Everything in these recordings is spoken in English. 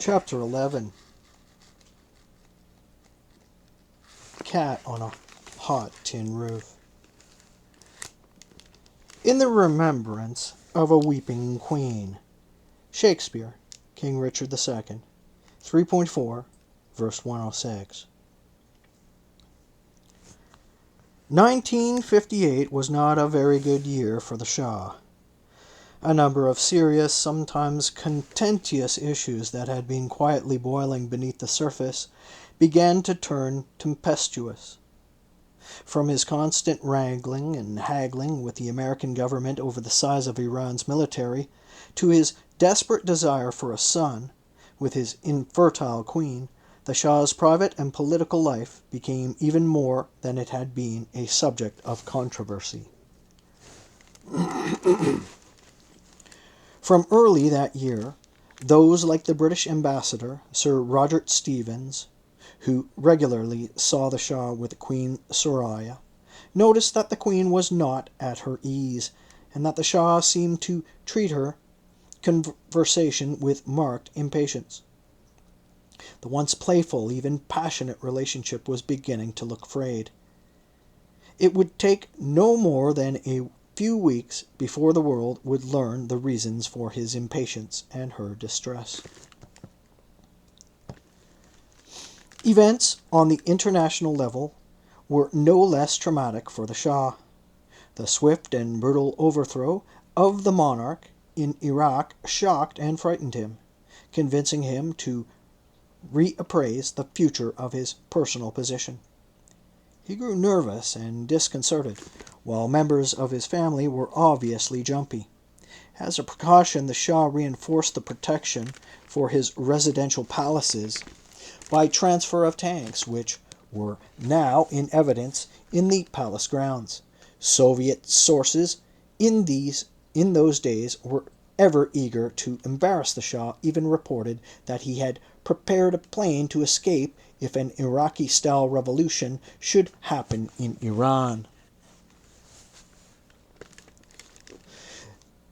Chapter 11. Cat on a Hot Tin Roof. In the remembrance of a weeping queen. Shakespeare, King Richard II, 3.4, verse 106. 1958 was not a very good year for the Shah. A number of serious, sometimes contentious issues that had been quietly boiling beneath the surface began to turn tempestuous. From his constant wrangling and haggling with the American government over the size of Iran's military, to his desperate desire for a son, with his infertile queen, the Shah's private and political life became even more than it had been a subject of controversy. From early that year, those like the British ambassador, Sir Roger Stevens, who regularly saw the Shah with Queen Soraya, noticed that the Queen was not at her ease, and that the Shah seemed to treat her conversation with marked impatience. The once playful, even passionate relationship was beginning to look frayed. It would take no more than a few weeks before the world would learn the reasons for his impatience and her distress. Events on the international level were no less traumatic for the Shah. The swift and brutal overthrow of the monarch in Iraq shocked and frightened him, convincing him to reappraise the future of his personal position. He grew nervous and disconcerted, while members of his family were obviously jumpy. As a precaution, the Shah reinforced the protection for his residential palaces by transfer of tanks, which were now in evidence in the palace grounds. Soviet sources in those days were ever eager to embarrass the Shah, even reported that he had prepared a plane to escape if an Iraqi-style revolution should happen in Iran.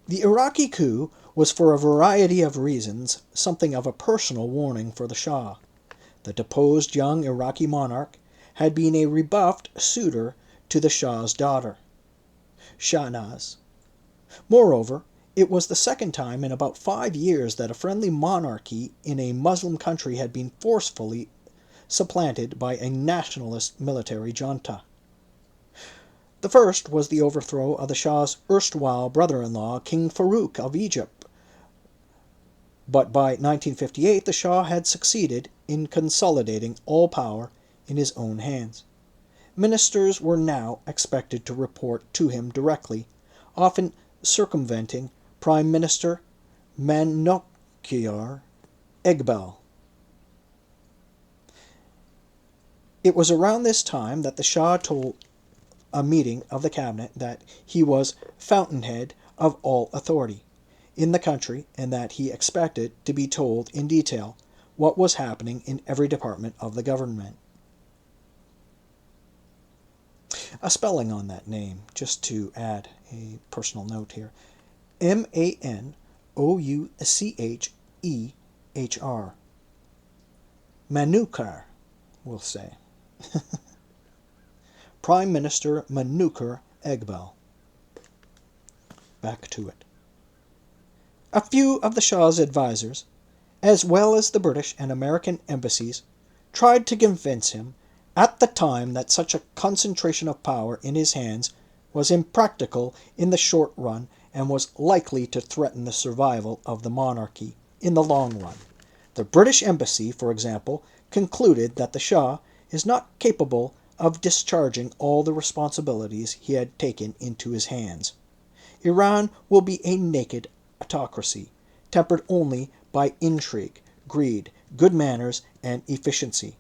The Iraqi coup was, for a variety of reasons, something of a personal warning for the Shah. The deposed young Iraqi monarch had been a rebuffed suitor to the Shah's daughter, Shahnaz. Moreover, it was the second time in about 5 years that a friendly monarchy in a Muslim country had been forcefully supplanted by a nationalist military junta. The first was the overthrow of the Shah's erstwhile brother-in-law, King Farouk of Egypt. But by 1958, the Shah had succeeded in consolidating all power in his own hands. Ministers were now expected to report to him directly, often circumventing Prime Minister Manouchiar Egbel. It was around this time that the Shah told a meeting of the cabinet that he was fountainhead of all authority in the country, and that he expected to be told in detail what was happening in every department of the government. A spelling on that name, just to add a personal note here. Manouchehr. Manouchiar, we'll say. Prime Minister Manouchiar Egbel. Back to it. A few of the Shah's advisers, as well as the British and American embassies, tried to convince him at the time that such a concentration of power in his hands was impractical in the short run and was likely to threaten the survival of the monarchy in the long run. The British embassy, for example, concluded that the Shah is not capable of discharging all the responsibilities he had taken into his hands. Iran will be a naked autocracy, tempered only by intrigue, greed, good manners, and efficiency.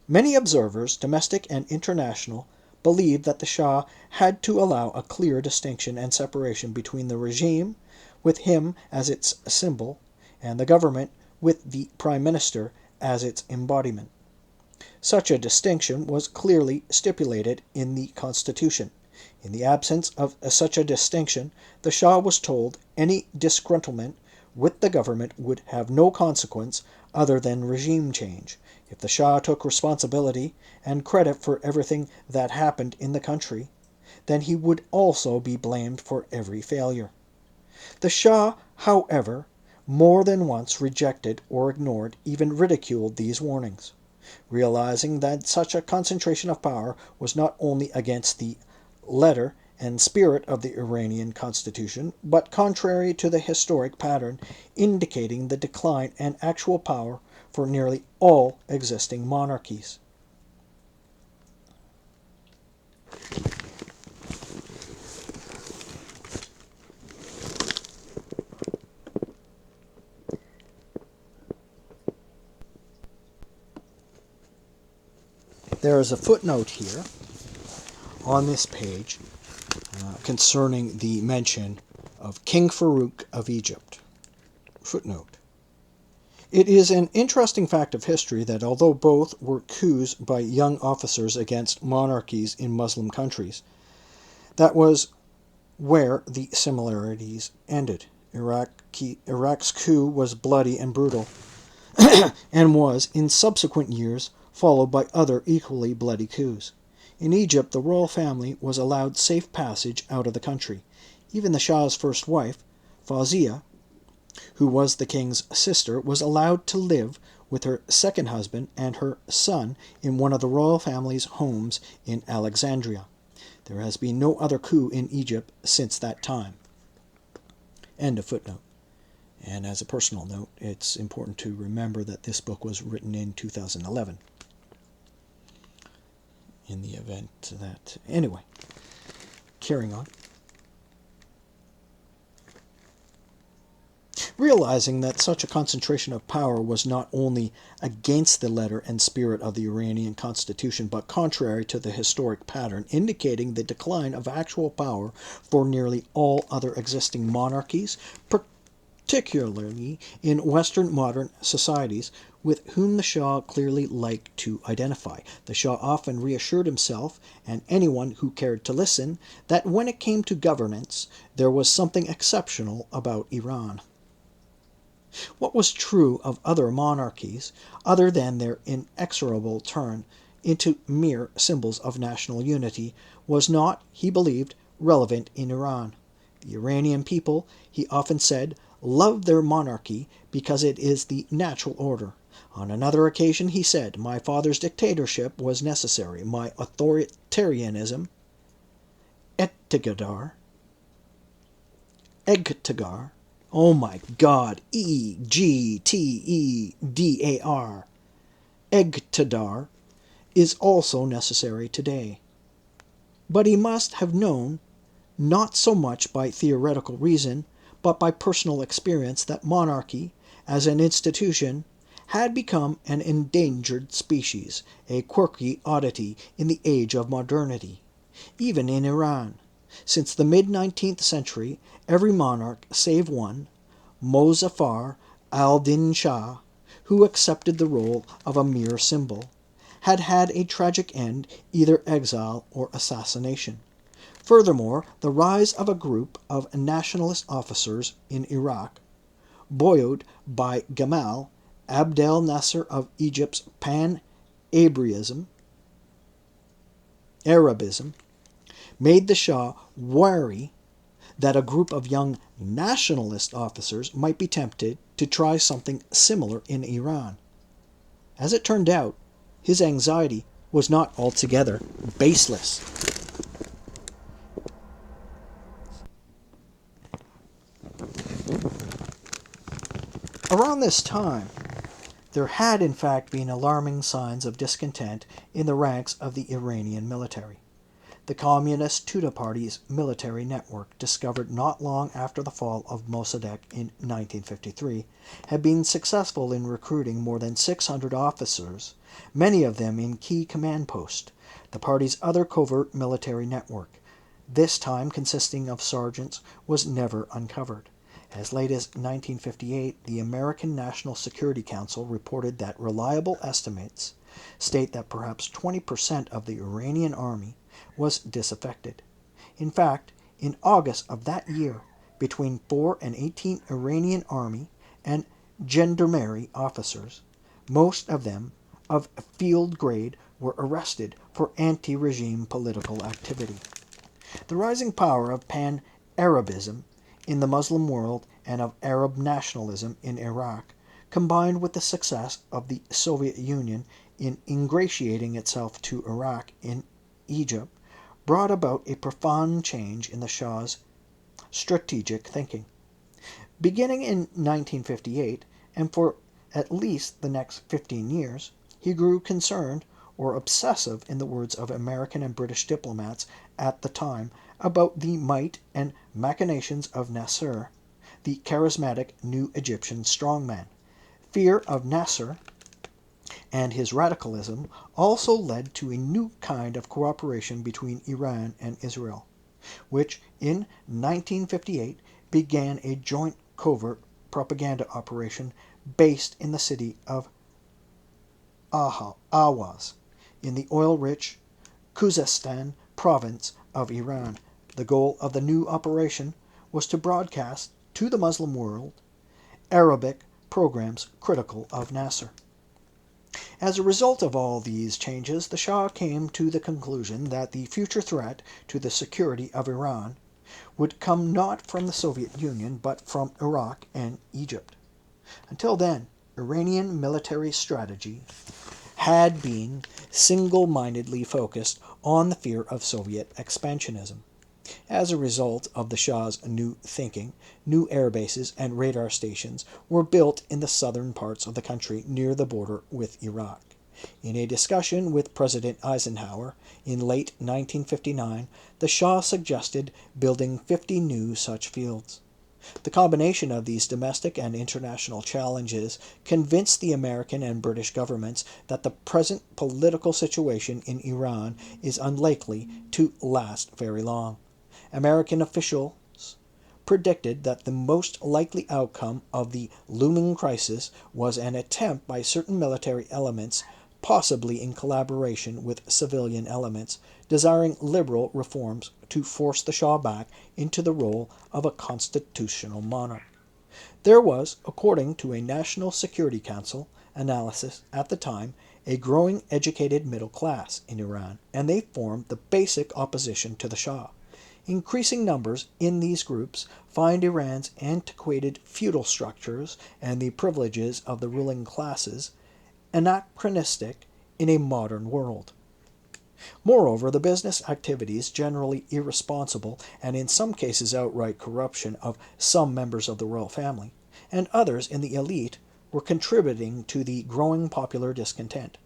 Many observers, domestic and international, believed that the Shah had to allow a clear distinction and separation between the regime, with him as its symbol, and the government, with the Prime Minister as its embodiment. Such a distinction was clearly stipulated in the Constitution. In the absence of such a distinction, the Shah was told any disgruntlement with the government would have no consequence other than regime change. If the Shah took responsibility and credit for everything that happened in the country, then he would also be blamed for every failure. The Shah, however, more than once rejected or ignored, even ridiculed these warnings, realizing that such a concentration of power was not only against the letter and spirit of the Iranian constitution, but contrary to the historic pattern, indicating the decline and actual power for nearly all existing monarchies. There is a footnote here on this page concerning the mention of King Farouk of Egypt. Footnote. It is an interesting fact of history that although both were coups by young officers against monarchies in Muslim countries, that was where the similarities ended. Iraq's coup was bloody and brutal, and was, in subsequent years, followed by other equally bloody coups. In Egypt, the royal family was allowed safe passage out of the country. Even the Shah's first wife, Fawzia, who was the king's sister, was allowed to live with her second husband and her son in one of the royal family's homes in Alexandria. There has been no other coup in Egypt since that time. End of footnote. And as a personal note, it's important to remember that this book was written in 2011. In the event that... Anyway, carrying on. Realizing that such a concentration of power was not only against the letter and spirit of the Iranian constitution, but contrary to the historic pattern, indicating the decline of actual power for nearly all other existing monarchies, particularly in Western modern societies, with whom the Shah clearly liked to identify. The Shah often reassured himself, and anyone who cared to listen, that when it came to governance, there was something exceptional about Iran. What was true of other monarchies, other than their inexorable turn into mere symbols of national unity, was not, he believed, relevant in Iran. The Iranian people, he often said, love their monarchy because it is the natural order. On another occasion he said, my father's dictatorship was necessary. My authoritarianism, Egtegar, oh my God, Egtedar, Egtedar, is also necessary today. But he must have known, not so much by theoretical reason, but by personal experience, that monarchy, as an institution, had become an endangered species, a quirky oddity in the age of modernity. Even in Iran, since the mid-19th century, every monarch save one, Mozaffar al-Din Shah, who accepted the role of a mere symbol, had had a tragic end, either exile or assassination. Furthermore, the rise of a group of nationalist officers in Iraq, buoyed by Gamal Abdel Nasser of Egypt's Pan-Arabism, made the Shah wary that a group of young nationalist officers might be tempted to try something similar in Iran. As it turned out, his anxiety was not altogether baseless. Around this time, there had in fact been alarming signs of discontent in the ranks of the Iranian military. The Communist Tudeh Party's military network, discovered not long after the fall of Mossadegh in 1953, had been successful in recruiting more than 600 officers, many of them in key command posts. The party's other covert military network, this time consisting of sergeants, was never uncovered. As late as 1958, the American National Security Council reported that reliable estimates state that perhaps 20% of the Iranian army was disaffected. In fact, in August of that year, between 4 and 18 Iranian army and gendarmerie officers, most of them of field grade, were arrested for anti-regime political activity. The rising power of pan-Arabism in the Muslim world and of Arab nationalism in Iraq, combined with the success of the Soviet Union in ingratiating itself to Iraq in Egypt, brought about a profound change in the Shah's strategic thinking. Beginning in 1958, and for at least the next 15 years, he grew concerned, or obsessive in the words of American and British diplomats at the time, about the might and machinations of Nasser, the charismatic new Egyptian strongman. Fear of Nasser and his radicalism also led to a new kind of cooperation between Iran and Israel, which in 1958 began a joint covert propaganda operation based in the city of Ahwaz, in the oil-rich Khuzestan province of Iran. The goal of the new operation was to broadcast to the Muslim world Arabic programs critical of Nasser. As a result of all these changes, the Shah came to the conclusion that the future threat to the security of Iran would come not from the Soviet Union, but from Iraq and Egypt. Until then, Iranian military strategy had been single-mindedly focused on the fear of Soviet expansionism. As a result of the Shah's new thinking, new air bases and radar stations were built in the southern parts of the country near the border with Iraq. In a discussion with President Eisenhower in late 1959, the Shah suggested building 50 new such fields. The combination of these domestic and international challenges convinced the American and British governments that the present political situation in Iran is unlikely to last very long. American officials predicted that the most likely outcome of the looming crisis was an attempt by certain military elements, possibly in collaboration with civilian elements, desiring liberal reforms to force the Shah back into the role of a constitutional monarch. There was, according to a National Security Council analysis at the time, a growing educated middle class in Iran, and they formed the basic opposition to the Shah. Increasing numbers in these groups find Iran's antiquated feudal structures and the privileges of the ruling classes anachronistic in a modern world. Moreover, the business activities, generally irresponsible and in some cases outright corruption of some members of the royal family, and others in the elite, were contributing to the growing popular discontent.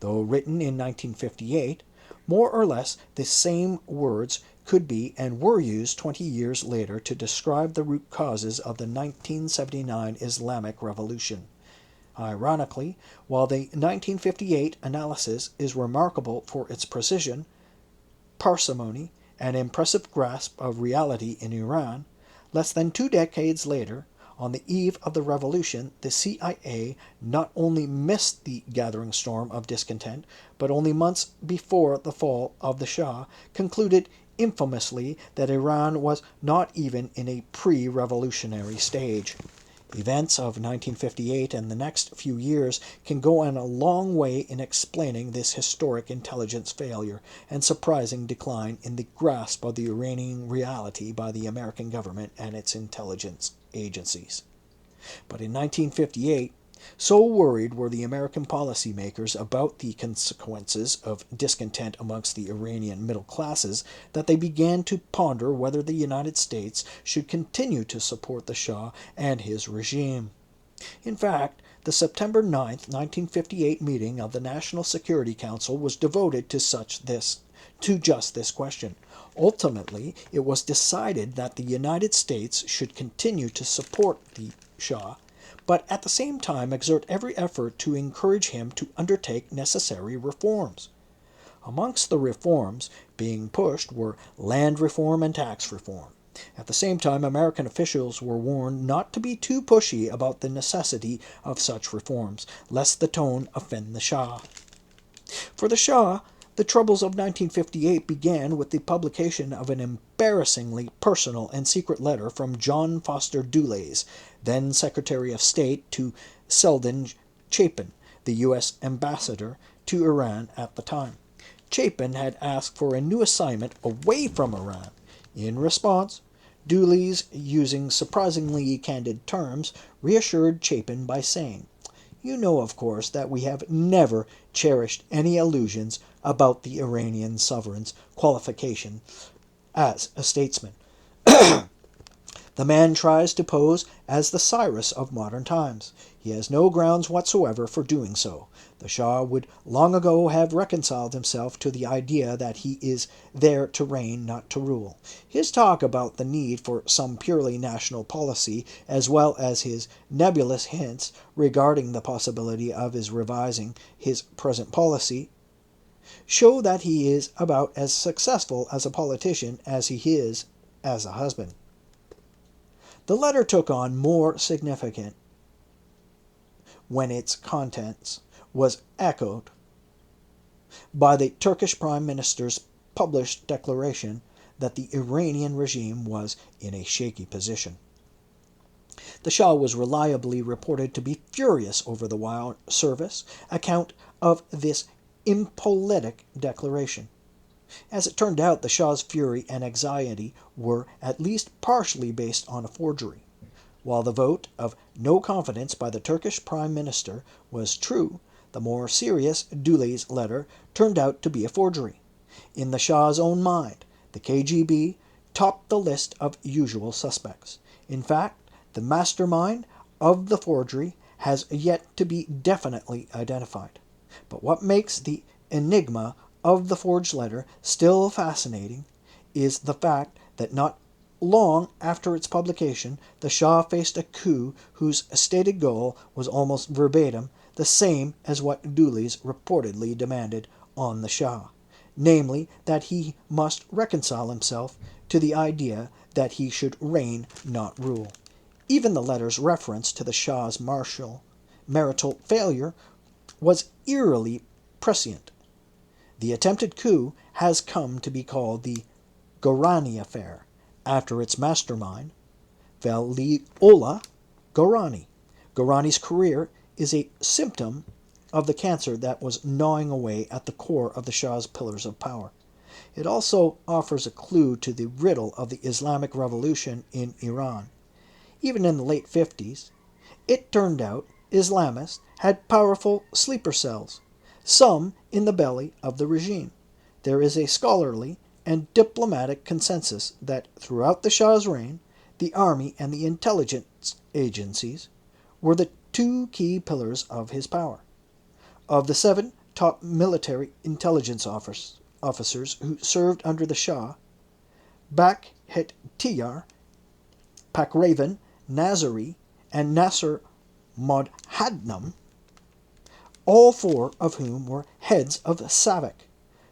Though written in 1958, more or less the same words could be and were used 20 years later to describe the root causes of the 1979 Islamic Revolution. Ironically, while the 1958 analysis is remarkable for its precision, parsimony, and impressive grasp of reality in Iran, less than 2 decades later, on the eve of the revolution, the CIA not only missed the gathering storm of discontent, but only months before the fall of the Shah, concluded infamously that Iran was not even in a pre-revolutionary stage. Events of 1958 and the next few years can go on a long way in explaining this historic intelligence failure and surprising decline in the grasp of the Iranian reality by the American government and its intelligence agencies. But in 1958, so worried were the American policymakers about the consequences of discontent amongst the Iranian middle classes that they began to ponder whether the United States should continue to support the Shah and his regime. In fact, the September 9, 1958 meeting of the National Security Council was devoted to just this question. Ultimately, it was decided that the United States should continue to support the Shah, but at the same time exert every effort to encourage him to undertake necessary reforms. Amongst the reforms being pushed were land reform and tax reform. At the same time, American officials were warned not to be too pushy about the necessity of such reforms, lest the tone offend the Shah. For the Shah, the troubles of 1958 began with the publication of an embarrassingly personal and secret letter from John Foster Dulles, then Secretary of State, to Selden Chapin, the U.S. ambassador to Iran at the time. Chapin had asked for a new assignment away from Iran. In response, Dulles, using surprisingly candid terms, reassured Chapin by saying, "You know, of course, that we have never cherished any illusions about the Iranian sovereign's qualification as a statesman. The man tries to pose as the Cyrus of modern times. He has no grounds whatsoever for doing so. The Shah would long ago have reconciled himself to the idea that he is there to reign, not to rule. His talk about the need for some purely national policy, as well as his nebulous hints regarding the possibility of his revising his present policy, show that he is about as successful as a politician as he is as a husband." The letter took on more significance when its contents was echoed by the Turkish Prime Minister's published declaration that the Iranian regime was in a shaky position. The Shah was reliably reported to be furious over the Wild Service account of this impolitic declaration. As it turned out, the Shah's fury and anxiety were at least partially based on a forgery. While the vote of no confidence by the Turkish Prime Minister was true, the more serious Dulles letter turned out to be a forgery. In the Shah's own mind, the KGB topped the list of usual suspects. In fact, the mastermind of the forgery has yet to be definitely identified. But what makes the enigma of the forged letter still fascinating is the fact that not long after its publication, the Shah faced a coup whose stated goal was almost verbatim the same as what Dulles reportedly demanded on the Shah, namely that he must reconcile himself to the idea that he should reign, not rule. Even the letter's reference to the Shah's marital failure was eerily prescient. The attempted coup has come to be called the Gorani affair, after its mastermind, Valiollah Gorani. Gorani's career is a symptom of the cancer that was gnawing away at the core of the Shah's pillars of power. It also offers a clue to the riddle of the Islamic Revolution in Iran. Even in the late 50s, it turned out Islamists had powerful sleeper cells, some in the belly of the regime. There is a scholarly and diplomatic consensus that throughout the Shah's reign, the army and the intelligence agencies were the two key pillars of his power. Of the 7 top military intelligence officers who served under the Shah, Bakhtiyar, Pakravan, Nazari, and Nasser Modhadnam, all 4 of whom were heads of SAVAK,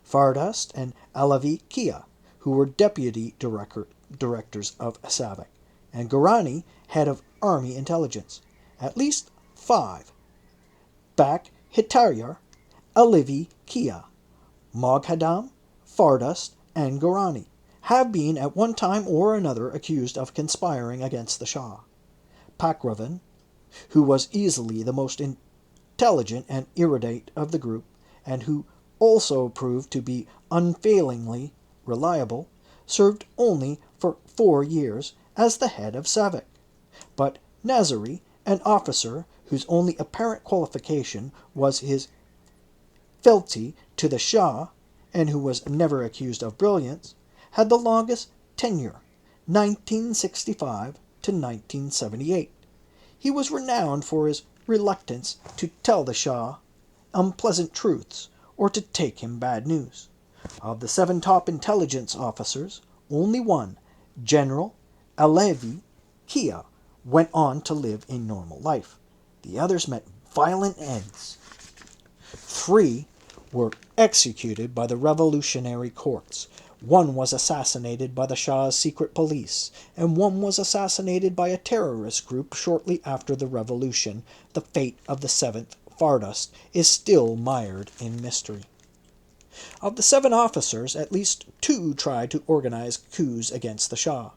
Fardast and Alavi Kia, who were deputy directors of SAVAK, and Gorani, head of army intelligence. At least 5, Bakhtiyar, Alavi Kia, Moghadam, Fardast, and Gorani, have been at one time or another accused of conspiring against the Shah. Pakravan, who was easily the most intelligent and erudite of the group, and who also proved to be unfailingly reliable, served only for 4 years as the head of SAVAK. But Nazari, an officer whose only apparent qualification was his fealty to the Shah, and who was never accused of brilliance, had the longest tenure, 1965 to 1978. He was renowned for his reluctance to tell the Shah unpleasant truths or to take him bad news. Of the 7 top intelligence officers, only one, General Alevi Kia, went on to live a normal life. The others met violent ends. 3 were executed by the revolutionary courts. 1 was assassinated by the Shah's secret police, and 1 was assassinated by a terrorist group shortly after the revolution. The fate of the 7th, Fardast, is still mired in mystery. Of the 7 officers, at least 2 tried to organize coups against the Shah.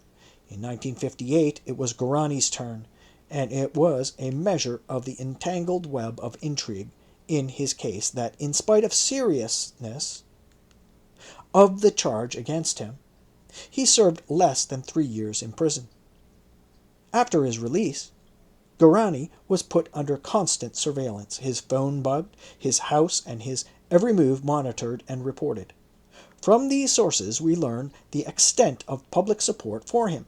In 1958, it was Gurrani's turn, and it was a measure of the entangled web of intrigue in his case that, in spite of seriousness of the charge against him, he served less than 3 years in prison. After his release, Gurrani was put under constant surveillance, his phone bugged, his house and his every move monitored and reported. From these sources, we learn the extent of public support for him.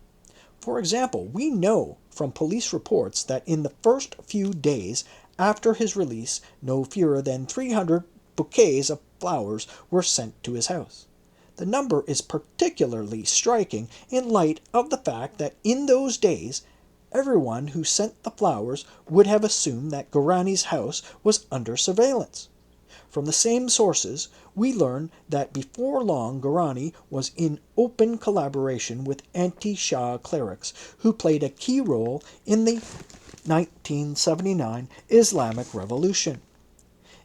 For example, we know from police reports that in the first few days after his release, no fewer than 300 bouquets of flowers were sent to his house. The number is particularly striking in light of the fact that in those days, everyone who sent the flowers would have assumed that Gurrani's house was under surveillance. From the same sources, we learn that before long Gurrani was in open collaboration with anti-Shah clerics who played a key role in the 1979 Islamic Revolution.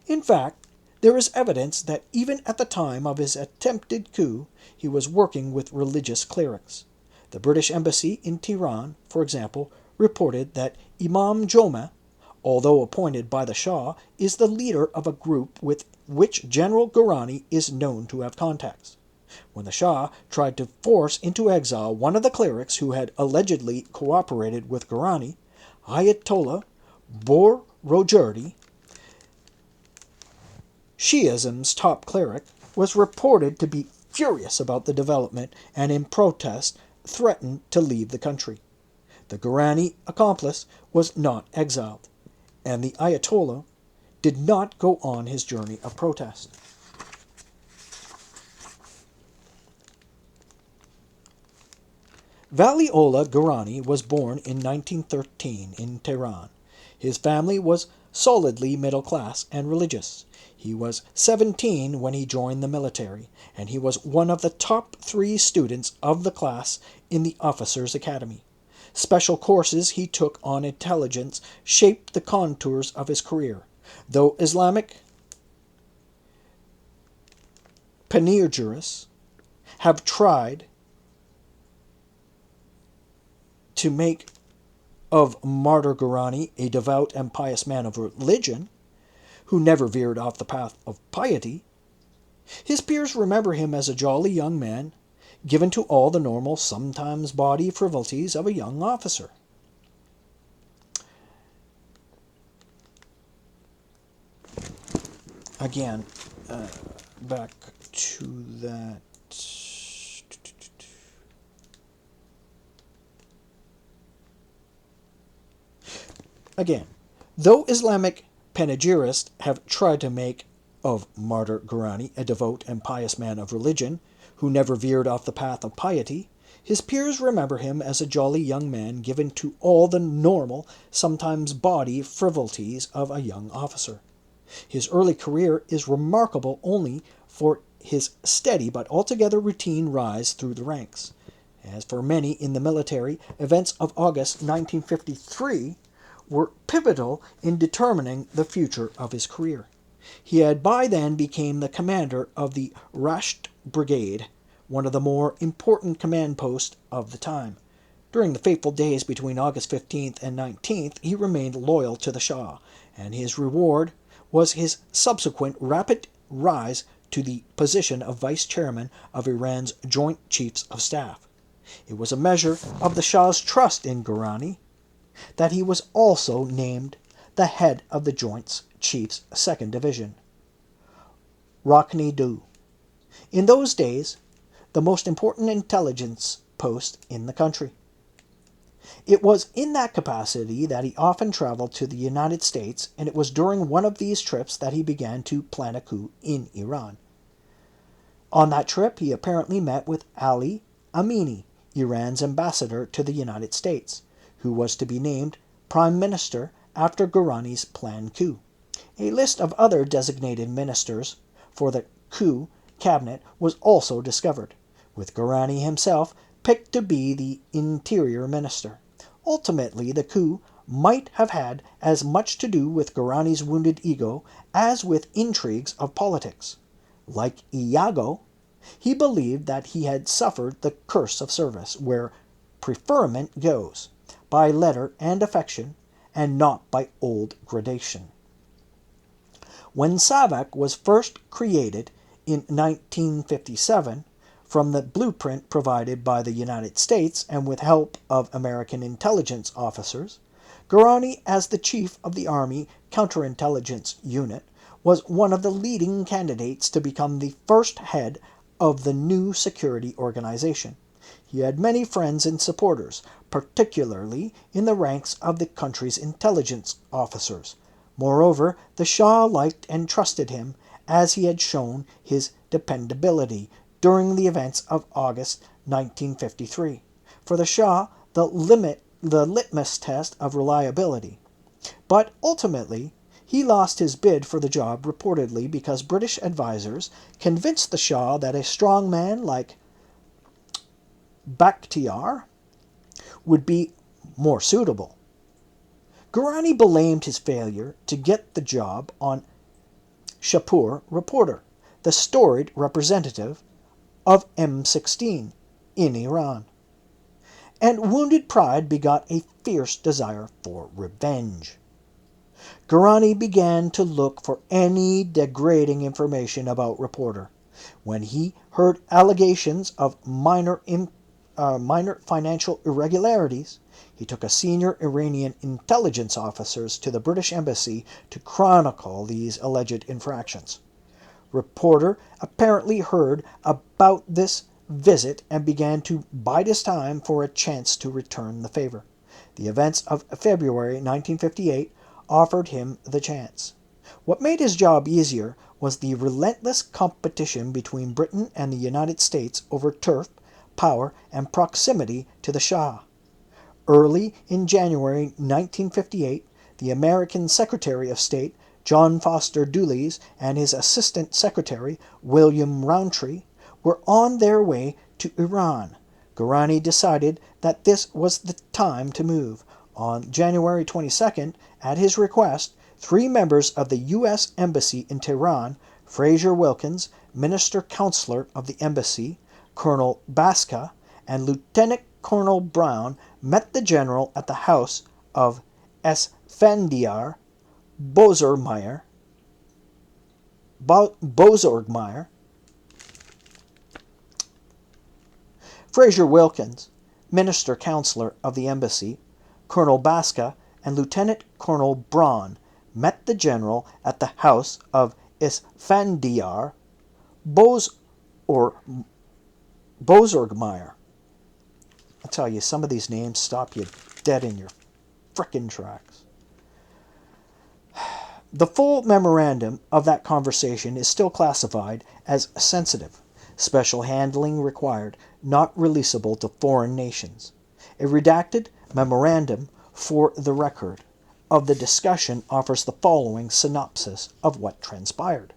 In fact, there is evidence that even at the time of his attempted coup, he was working with religious clerics. The British Embassy in Tehran, for example, reported that Imam Joma, although appointed by the Shah, is the leader of a group with which General Gurrani is known to have contacts. When the Shah tried to force into exile one of the clerics who had allegedly cooperated with Gurrani, Ayatollah Borojerdi, Shi'ism's top cleric, was reported to be furious about the development and in protest threatened to leave the country. The Gurrani accomplice was not exiled, and the Ayatollah did not go on his journey of protest. Valiollah Gurrani was born in 1913 in Tehran. His family was solidly middle class and religious. He was 17 when he joined the military, and he was one of the top 3 students of the class in the Officers' Academy. Special courses he took on intelligence shaped the contours of his career. Though Islamic panegyrists have tried to make of Martyr Gurrani a devout and pious man of religion, who never veered off the path of piety, his peers remember him as a jolly young man, given to all the normal, sometimes bawdy frivolities of a young officer. Again, back to that. Again, though Islamic panegyrists have tried to make of Martyr Gurrani a devout and pious man of religion, who never veered off the path of piety, his peers remember him as a jolly young man given to all the normal, sometimes bawdy frivolities of a young officer. His early career is remarkable only for his steady but altogether routine rise through the ranks. As for many in the military, events of August 1953 were pivotal in determining the future of his career. He had by then become the commander of the Rasht Brigade, one of the more important command posts of the time. During the fateful days between August 15th and 19th, he remained loyal to the Shah, and his reward was his subsequent rapid rise to the position of vice chairman of Iran's Joint Chiefs of Staff. It was a measure of the Shah's trust in Gurrani that he was also named the head of the Joint Chiefs' 2nd Division, Rockne-Do. In those days, the most important intelligence post in the country. It was in that capacity that he often traveled to the United States, and it was during one of these trips that he began to plan a coup in Iran. On that trip, he apparently met with Ali Amini, Iran's ambassador to the United States, who was to be named prime minister after Gurrani's planned coup. A list of other designated ministers for the coup cabinet was also discovered, with Gurrani himself picked to be the interior minister. Ultimately, the coup might have had as much to do with Gurrani's wounded ego as with intrigues of politics. Like Iago, he believed that he had suffered the curse of service, where preferment goes, by letter and affection, and not by old gradation. When SAVAK was first created in 1957, from the blueprint provided by the United States and with help of American intelligence officers, Guarani, as the chief of the Army Counterintelligence Unit, was one of the leading candidates to become the first head of the new security organization. He had many friends and supporters, particularly in the ranks of the country's intelligence officers. Moreover, the Shah liked and trusted him, as he had shown his dependability during the events of August 1953. For the Shah, the litmus test of reliability. But ultimately, he lost his bid for the job reportedly because British advisers convinced the Shah that a strong man like Bakhtiar would be more suitable. Guarani blamed his failure to get the job on Shapur Reporter, the storied representative of M16 in Iran. And wounded pride begot a fierce desire for revenge. Guarani began to look for any degrading information about Reporter. When he heard allegations of minor financial irregularities, he took a senior Iranian intelligence officers to the British embassy to chronicle these alleged infractions. Reporter apparently heard about this visit and began to bide his time for a chance to return the favor. The events of February 1958 offered him the chance. What made his job easier was the relentless competition between Britain and the United States over turf, power, and proximity to the Shah. Early in January 1958, the American Secretary of State, John Foster Dulles, and his Assistant Secretary, William Roundtree, were on their way to Iran. Guarani decided that this was the time to move. On January 22nd, at his request, 3 members of the U.S. Embassy in Tehran, Fraser Wilkins, Minister Counselor of the Embassy, Colonel Baska, and Lieutenant Colonel Brown, met the general at the house of Esfandiar Bozorgmeyer. Fraser Wilkins, Minister Counselor of the Embassy, Colonel Baska, and Lieutenant Colonel Braun met the general at the house of Esfandiar Bozorgmeyer. I tell you, some of these names stop you dead in your frickin' tracks. The full memorandum of that conversation is still classified as sensitive, special handling required, not releasable to foreign nations. A redacted memorandum for the record of the discussion offers the following synopsis of what transpired.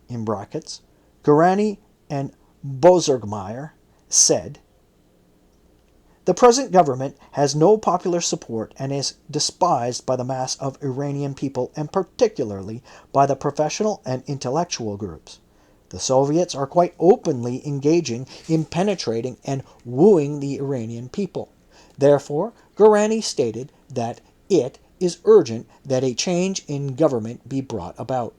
In brackets, Guarani and Bozorgmeyer said, "The present government has no popular support and is despised by the mass of Iranian people and particularly by the professional and intellectual groups. The Soviets are quite openly engaging in penetrating and wooing the Iranian people. Therefore, Guarani stated that it is urgent that a change in government be brought about.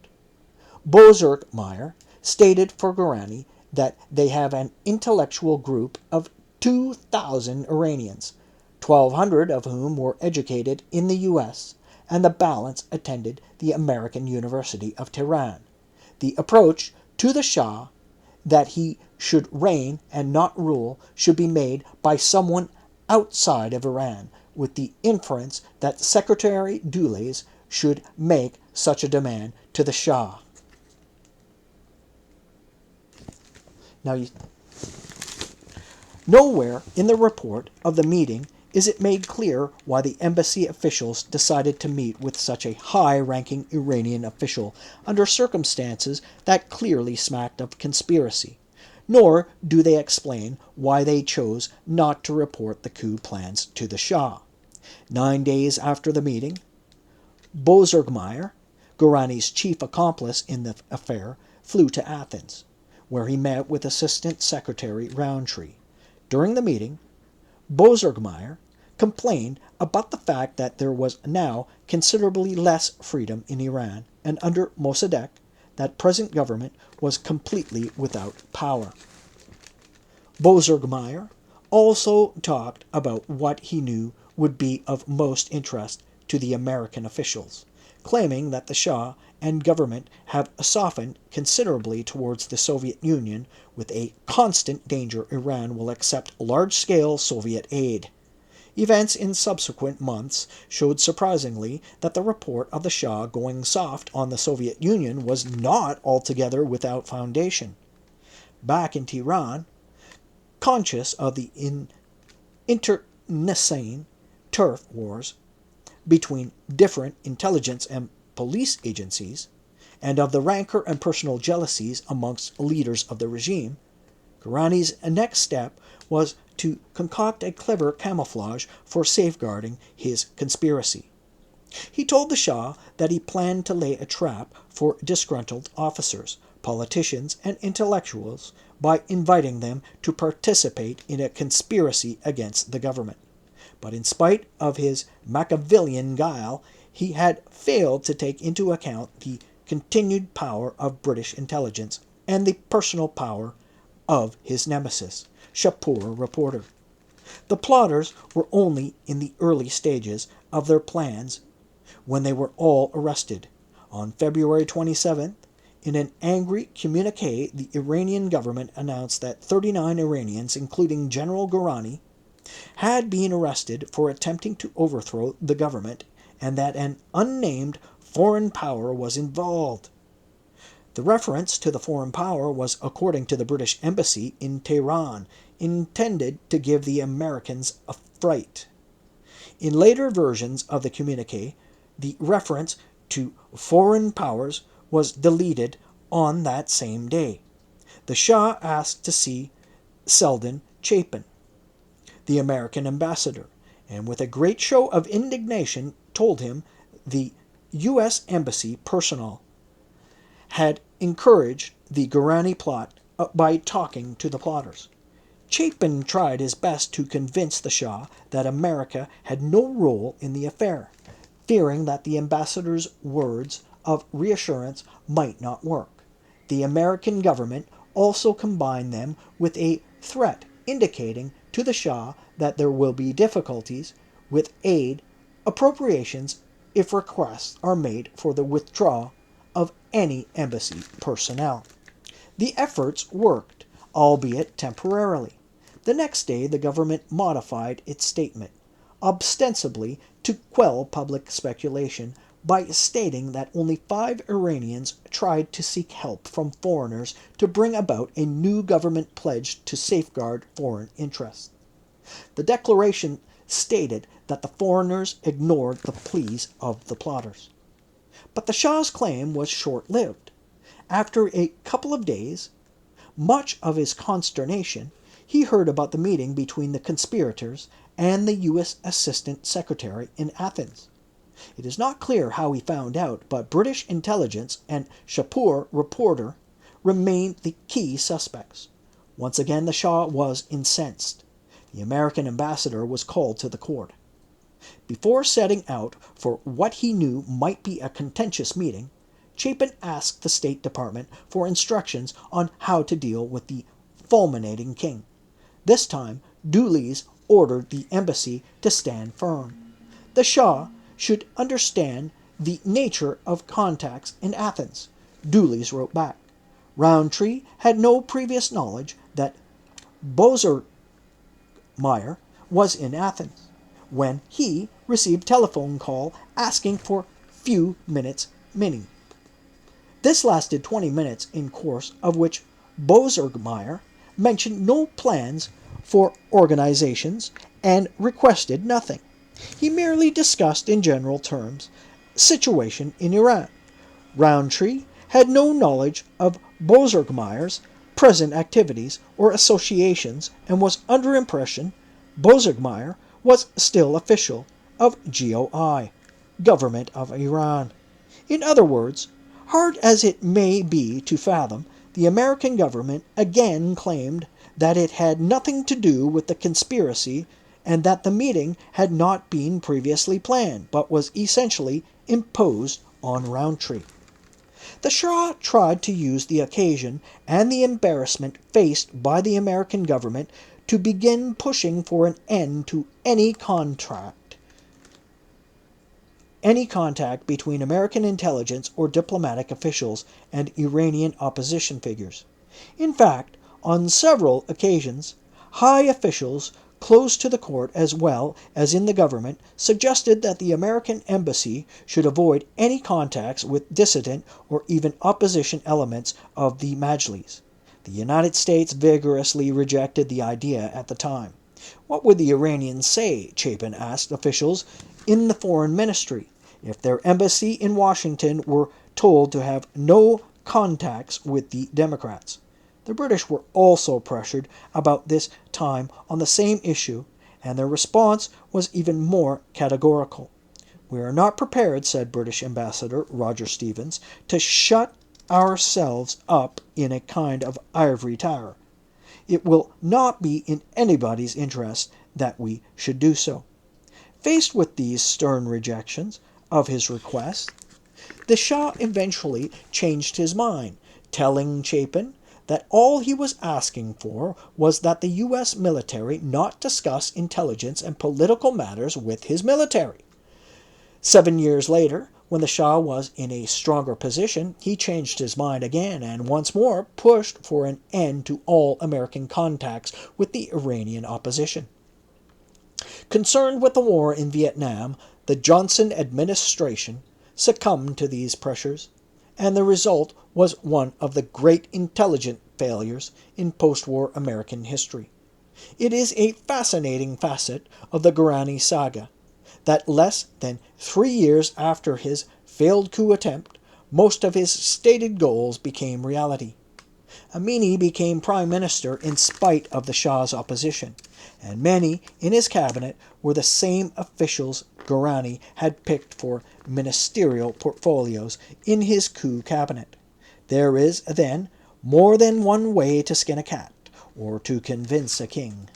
Bozorgmeyer stated for Guarani that they have an intellectual group of 2,000 Iranians, 1,200 of whom were educated in the U.S., and the balance attended the American University of Tehran. The approach to the Shah, that he should reign and not rule, should be made by someone outside of Iran, with the inference that Secretary Dulles should make such a demand to the Shah." Now, nowhere in the report of the meeting is it made clear why the embassy officials decided to meet with such a high-ranking Iranian official under circumstances that clearly smacked of conspiracy, nor do they explain why they chose not to report the coup plans to the Shah. 9 days after the meeting, Bozorgmeyer, Guarani's chief accomplice in the affair, flew to Athens, where he met with Assistant Secretary Roundtree. During the meeting, Bozorgmeyer complained about the fact that there was now considerably less freedom in Iran, and under Mossadegh, that present government was completely without power. Bozorgmeyer also talked about what he knew would be of most interest to the American officials, claiming that the Shah and government have softened considerably towards the Soviet Union, with a constant danger Iran will accept large-scale Soviet aid. Events in subsequent months showed surprisingly that the report of the Shah going soft on the Soviet Union was not altogether without foundation. Back in Tehran, conscious of the internecine turf wars between different intelligence and police agencies, and of the rancor and personal jealousies amongst leaders of the regime, Ghorani's next step was to concoct a clever camouflage for safeguarding his conspiracy. He told the Shah that he planned to lay a trap for disgruntled officers, politicians, and intellectuals by inviting them to participate in a conspiracy against the government. But in spite of his Machiavellian guile, he had failed to take into account the continued power of British intelligence and the personal power of his nemesis, Shapur Reporter. The plotters were only in the early stages of their plans when they were all arrested. On February 27th, in an angry communiqué, the Iranian government announced that 39 Iranians, including General Ghorani, had been arrested for attempting to overthrow the government, and that an unnamed foreign power was involved. The reference to the foreign power was, according to the British Embassy in Tehran, intended to give the Americans a fright. In later versions of the communiqué, the reference to foreign powers was deleted on that same day. The Shah asked to see Selden Chapin, the American ambassador, and with a great show of indignation told him the U.S. Embassy personnel had encouraged the Ghorani plot by talking to the plotters. Chapin tried his best to convince the Shah that America had no role in the affair, fearing that the ambassador's words of reassurance might not work. The American government also combined them with a threat indicating to the Shah that there will be difficulties with aid appropriations if requests are made for the withdrawal of any embassy personnel. The efforts worked, albeit temporarily. The next day, the government modified its statement, ostensibly to quell public speculation, by stating that only 5 Iranians tried to seek help from foreigners to bring about a new government pledge to safeguard foreign interests. The declaration stated that the foreigners ignored the pleas of the plotters. But the Shah's claim was short-lived. After a couple of days, much of his consternation, he heard about the meeting between the conspirators and the U.S. Assistant Secretary in Athens. It is not clear how he found out, but British intelligence and Shapur Reporter remained the key suspects. Once again, the Shah was incensed. The American ambassador was called to the court. Before setting out for what he knew might be a contentious meeting, Chapin asked the State Department for instructions on how to deal with the fulminating king. This time, Dulles ordered the embassy to stand firm. The Shah should understand the nature of contacts in Athens, Dulles wrote back. Roundtree had no previous knowledge that Bozorgmeyer was in Athens when he received telephone call asking for few minutes meeting. This lasted 20 minutes, in course of which Bozorgmeyer mentioned no plans for organizations and requested nothing. He merely discussed in general terms situation in Iran. Roundtree had no knowledge of Bozorgmeyer's present activities or associations and was under impression Bozorgmeyer was still official of GOI, Government of Iran. In other words, Hard as it may be to fathom, the American government again claimed that it had nothing to do with the conspiracy and that the meeting had not been previously planned, but was essentially imposed on Roundtree. The Shah tried to use the occasion and the embarrassment faced by the American government to begin pushing for an end to any contact between American intelligence or diplomatic officials and Iranian opposition figures. In fact, on several occasions, high officials close to the court as well as in the government suggested that the American embassy should avoid any contacts with dissident or even opposition elements of the Majlis. The United States vigorously rejected the idea at the time. What would the Iranians say, Chapin asked officials in the foreign ministry, if their embassy in Washington were told to have no contacts with the Democrats? The British were also pressured about this time on the same issue, and their response was even more categorical. "We are not prepared," said British Ambassador Roger Stevens, "to shut ourselves up in a kind of ivory tower. It will not be in anybody's interest that we should do so." Faced with these stern rejections of his request, the Shah eventually changed his mind, telling Chapin that all he was asking for was that the U.S. military not discuss intelligence and political matters with his military. 7 years later, when the Shah was in a stronger position, he changed his mind again and once more pushed for an end to all American contacts with the Iranian opposition. Concerned with the war in Vietnam, the Johnson administration succumbed to these pressures, and the result was one of the great intelligence failures in post-war American history. It is a fascinating facet of the Gorani saga that less than 3 years after his failed coup attempt, most of his stated goals became reality. Amini became prime minister in spite of the Shah's opposition, and many in his cabinet were the same officials Gorani had picked for ministerial portfolios in his coup cabinet. There is, then, more than one way to skin a cat, or to convince a king.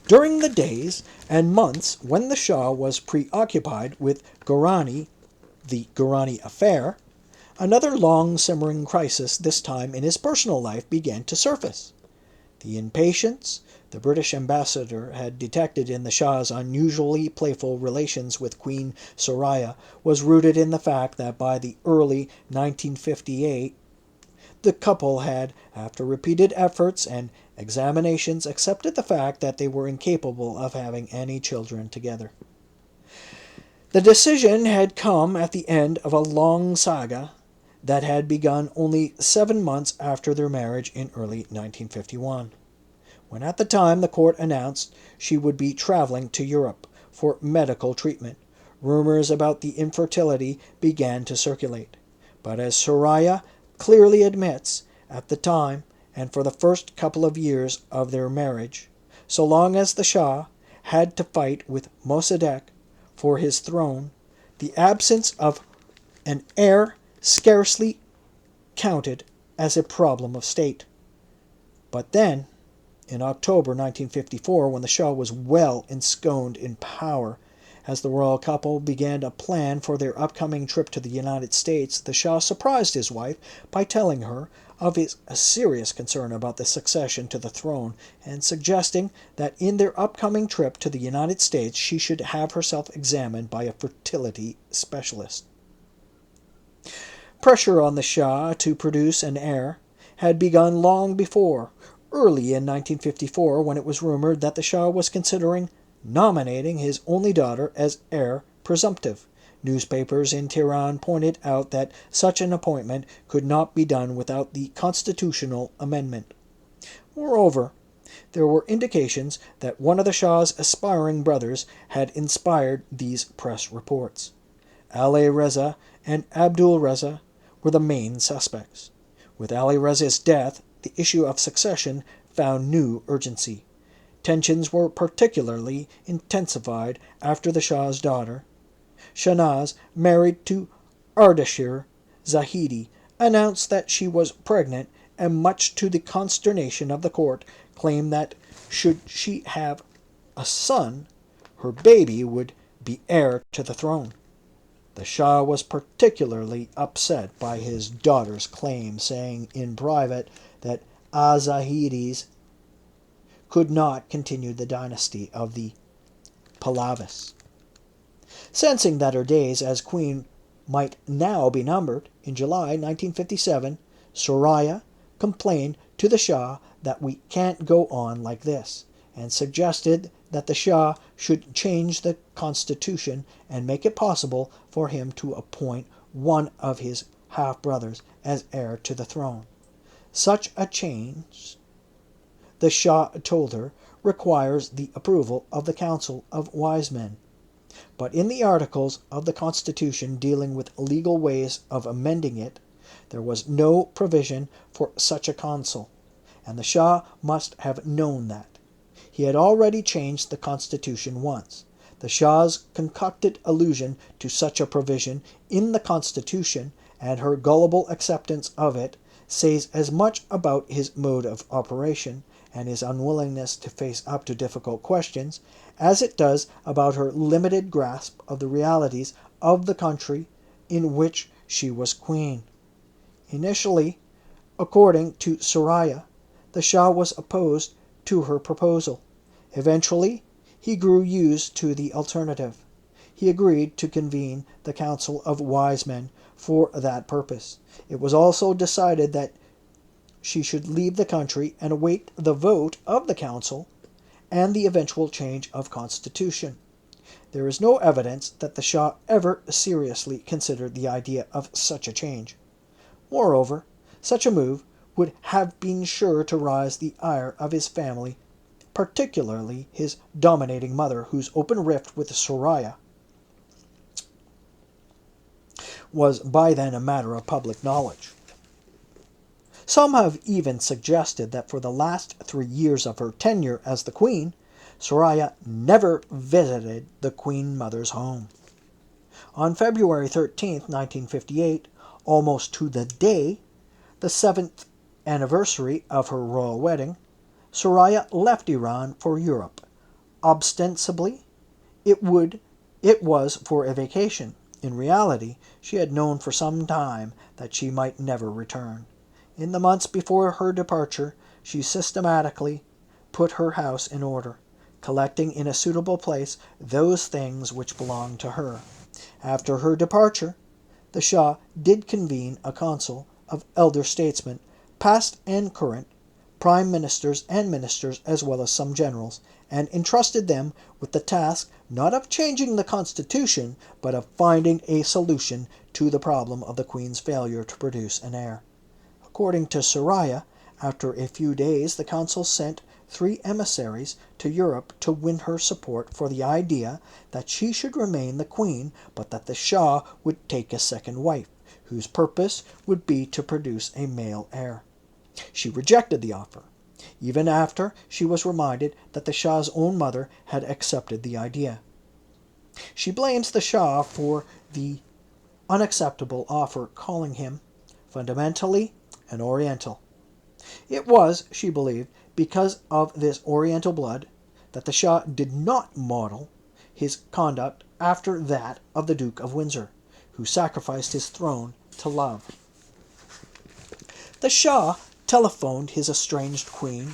During the days and months when the Shah was preoccupied with Gorani, the Gorani affair, another long-simmering crisis, this time in his personal life, began to surface. The impatience the British ambassador had detected in the Shah's unusually playful relations with Queen Soraya was rooted in the fact that by the early 1958, the couple had, after repeated efforts and examinations, accepted the fact that they were incapable of having any children together. The decision had come at the end of a long saga that had begun only 7 months after their marriage in early 1951, when at the time the court announced she would be traveling to Europe for medical treatment. Rumors about the infertility began to circulate, but as Soraya clearly admits, at the time and for the first couple of years of their marriage, so long as the Shah had to fight with Mossadegh for his throne, the absence of an heir scarcely counted as a problem of state. But then, in October 1954, when the Shah was well ensconced in power, as the royal couple began to plan for their upcoming trip to the United States, the Shah surprised his wife by telling her of his serious concern about the succession to the throne and suggesting that in their upcoming trip to the United States she should have herself examined by a fertility specialist. Pressure on the Shah to produce an heir had begun long before, early in 1954, when it was rumored that the Shah was considering nominating his only daughter as heir presumptive. Newspapers in Tehran pointed out that such an appointment could not be done without the constitutional amendment. Moreover, there were indications that one of the Shah's aspiring brothers had inspired these press reports. Ali Reza and Abdul Reza were the main suspects. With Ali Reza's death, the issue of succession found new urgency. Tensions were particularly intensified after the Shah's daughter, Shahnaz, married to Ardashir Zahidi, announced that she was pregnant and, much to the consternation of the court, claimed that should she have a son, her baby would be heir to the throne. The Shah was particularly upset by his daughter's claim, saying in private that Azahidis could not continue the dynasty of the Pahlavis. Sensing that her days as queen might now be numbered, in July 1957, Soraya complained to the Shah that we can't go on like this, and suggested that the Shah should change the constitution and make it possible for him to appoint one of his half-brothers as heir to the throne. Such a change, the Shah told her, requires the approval of the Council of Wise Men. But in the articles of the Constitution dealing with legal ways of amending it, there was no provision for such a council, and the Shah must have known that. He had already changed the Constitution once. The Shah's concocted allusion to such a provision in the Constitution, and her gullible acceptance of it, says as much about his mode of operation and his unwillingness to face up to difficult questions as it does about her limited grasp of the realities of the country in which she was queen. Initially, according to Soraya, the Shah was opposed to her proposal. Eventually, he grew used to the alternative. He agreed to convene the Council of Wise Men for that purpose. It was also decided that she should leave the country and await the vote of the council and the eventual change of constitution. There is no evidence that the Shah ever seriously considered the idea of such a change. Moreover, such a move would have been sure to rouse the ire of his family, particularly his dominating mother, whose open rift with Soraya was by then a matter of public knowledge. Some have even suggested that for the last 3 years of her tenure as the queen, Soraya never visited the queen mother's home. On February 13, 1958, almost to the day, the 7th anniversary of her royal wedding, Soraya left Iran for Europe. Ostensibly, it was for a vacation. In reality, she had known for some time that she might never return. In the months before her departure, she systematically put her house in order, collecting in a suitable place those things which belonged to her. After her departure, the Shah did convene a council of elder statesmen, past and current, prime ministers and ministers, as well as some generals, and entrusted them with the task not of changing the constitution, but of finding a solution to the problem of the queen's failure to produce an heir. According to Soraya, after a few days the council sent 3 emissaries to Europe to win her support for the idea that she should remain the queen, but that the Shah would take a second wife, whose purpose would be to produce a male heir. She rejected the offer, even after she was reminded that the Shah's own mother had accepted the idea. She blames the Shah for the unacceptable offer, calling him fundamentally an Oriental. It was, she believed, because of this Oriental blood that the Shah did not model his conduct after that of the Duke of Windsor, who sacrificed his throne to love. The Shah telephoned his estranged queen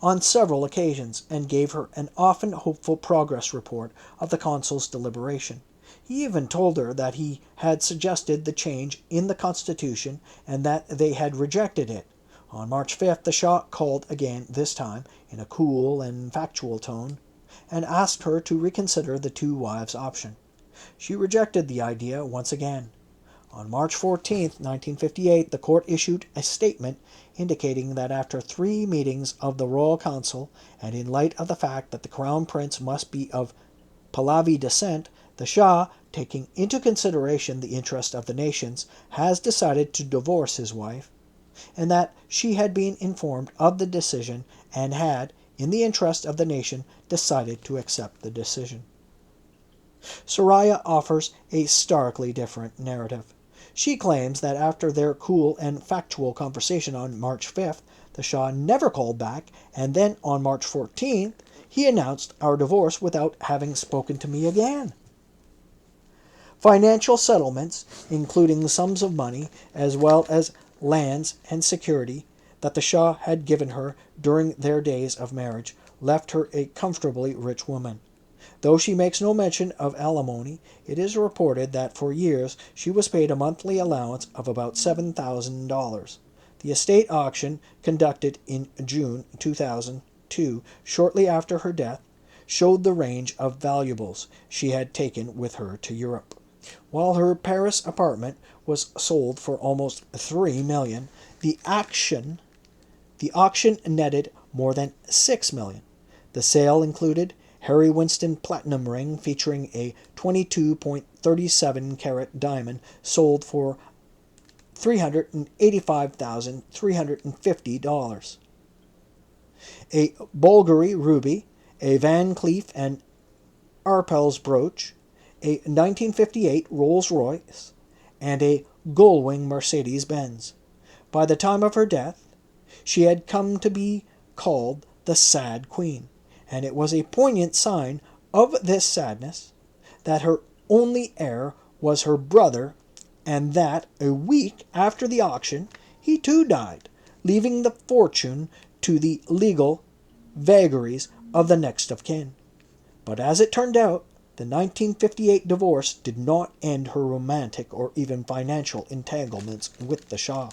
on several occasions and gave her an often hopeful progress report of the council's deliberation. He even told her that he had suggested the change in the constitution and that they had rejected it. On March 5th, the Shah called again, this time in a cool and factual tone, and asked her to reconsider the 2 wives option. She rejected the idea once again. On March 14, 1958, the court issued a statement indicating that after 3 meetings of the Royal Council, and in light of the fact that the Crown Prince must be of Pahlavi descent, the Shah, taking into consideration the interest of the nations, has decided to divorce his wife, and that she had been informed of the decision and had, in the interest of the nation, decided to accept the decision. Soraya offers a starkly different narrative. She claims that after their cool and factual conversation on March 5th, the Shah never called back, and then on March 14th, he announced our divorce without having spoken to me again. Financial settlements, including sums of money as well as lands and security that the Shah had given her during their days of marriage, left her a comfortably rich woman. Though she makes no mention of alimony, it is reported that for years she was paid a monthly allowance of about $7,000. The estate auction, conducted in June 2002, shortly after her death, showed the range of valuables she had taken with her to Europe. While her Paris apartment was sold for almost $3 million, the auction netted more than $6 million. The sale included Harry Winston platinum ring featuring a 22.37 carat diamond sold for $385,350. A Bulgari ruby, a Van Cleef and Arpels brooch, a 1958 Rolls-Royce, and a Gullwing Mercedes-Benz. By the time of her death, she had come to be called the Sad Queen, and it was a poignant sign of this sadness that her only heir was her brother, and that a week after the auction he too died, leaving the fortune to the legal vagaries of the next of kin. But as it turned out, the 1958 divorce did not end her romantic or even financial entanglements with the Shah.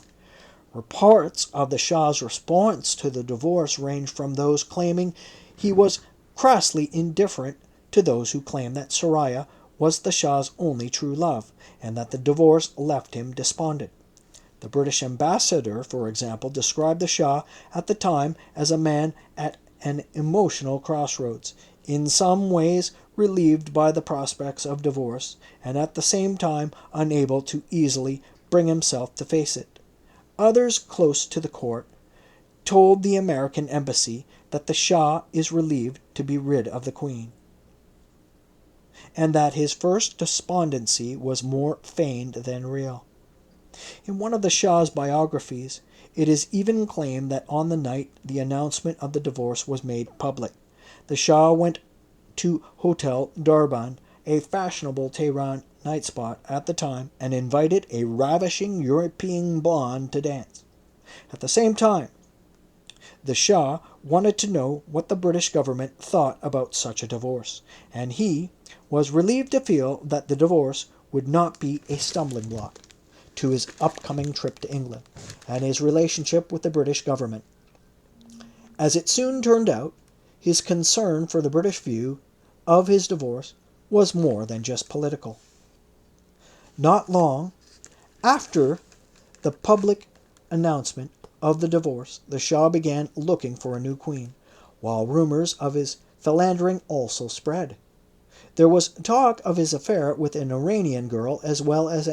Reports of the Shah's response to the divorce range from those claiming he was crassly indifferent to those who claimed that Soraya was the Shah's only true love, and that the divorce left him despondent. The British ambassador, for example, described the Shah at the time as a man at an emotional crossroads, in some ways relieved by the prospects of divorce, and at the same time unable to easily bring himself to face it. Others close to the court told the American embassy that the Shah is relieved to be rid of the Queen, and that his first despondency was more feigned than real. In one of the Shah's biographies, it is even claimed that on the night the announcement of the divorce was made public, the Shah went to Hotel Darban, a fashionable Tehran night spot at the time, and invited a ravishing European blonde to dance. At the same time, the Shah wanted to know what the British government thought about such a divorce, and he was relieved to feel that the divorce would not be a stumbling block to his upcoming trip to England and his relationship with the British government. As it soon turned out, his concern for the British view of his divorce was more than just political. Not long after the public announcement of the divorce, the Shah began looking for a new queen, while rumors of his philandering also spread. There was talk of his affair with an Iranian girl as well as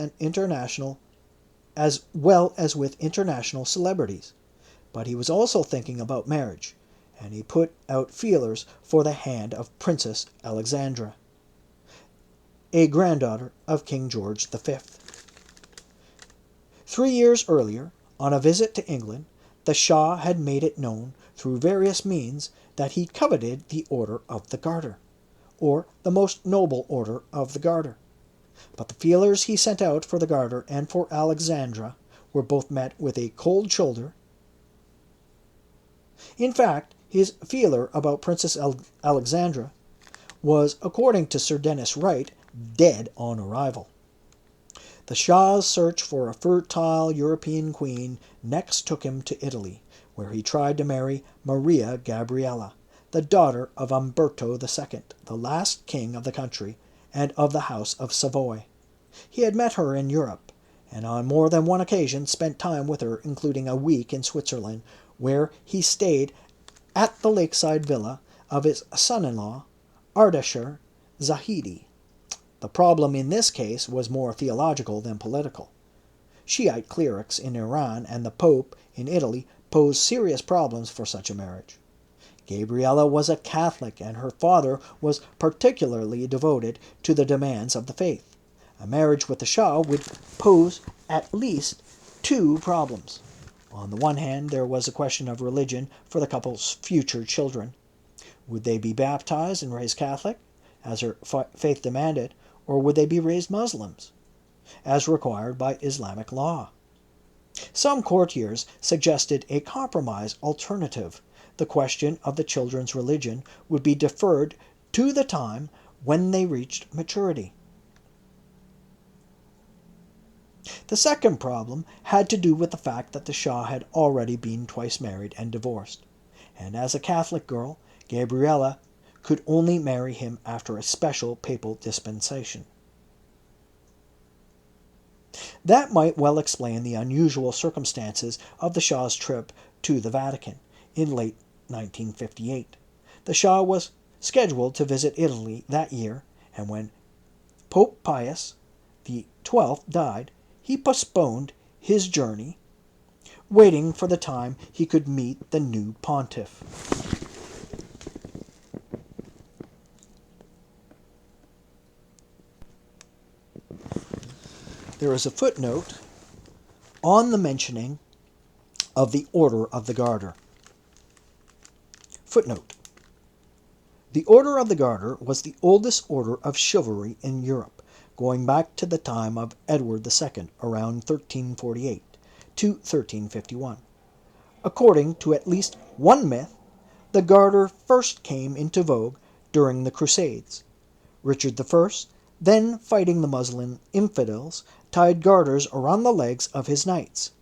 with international celebrities. But he was also thinking about marriage, and he put out feelers for the hand of Princess Alexandra, a granddaughter of King George V. 3 years earlier, on a visit to England, the Shah had made it known through various means that he coveted the Order of the Garter, or the most noble order of the Garter. But the feelers he sent out for the Garter and for Alexandra were both met with a cold shoulder. In fact, his feeler about Princess Alexandra was, according to Sir Dennis Wright, dead on arrival. The Shah's search for a fertile European queen next took him to Italy, where he tried to marry Maria Gabriella, the daughter of Umberto II, the last king of the country, and of the House of Savoy. He had met her in Europe, and on more than one occasion spent time with her, including a week in Switzerland, where he stayed at the lakeside villa of his son-in-law, Ardashir Zahidi. The problem in this case was more theological than political. Shiite clerics in Iran and the Pope in Italy posed serious problems for such a marriage. Gabriella was a Catholic, and her father was particularly devoted to the demands of the faith. A marriage with the Shah would pose at least two problems. On the one hand, there was a question of religion for the couple's future children. Would they be baptized and raised Catholic, as her faith demanded, or would they be raised Muslims, as required by Islamic law? Some courtiers suggested a compromise alternative. The question of the children's religion would be deferred to the time when they reached maturity. The second problem had to do with the fact that the Shah had already been twice married and divorced, and as a Catholic girl, Gabriella could only marry him after a special papal dispensation. That might well explain the unusual circumstances of the Shah's trip to the Vatican in late 1958. The Shah was scheduled to visit Italy that year, and when Pope Pius XII died, he postponed his journey, waiting for the time he could meet the new pontiff. There is a footnote on the mentioning of the Order of the Garter. Footnote: the Order of the Garter was the oldest order of chivalry in Europe, going back to the time of Edward II, around 1348 to 1351. According to at least one myth, the Garter first came into vogue during the Crusades. Richard I, then fighting the Muslim infidels, tied garters around the legs of his knights.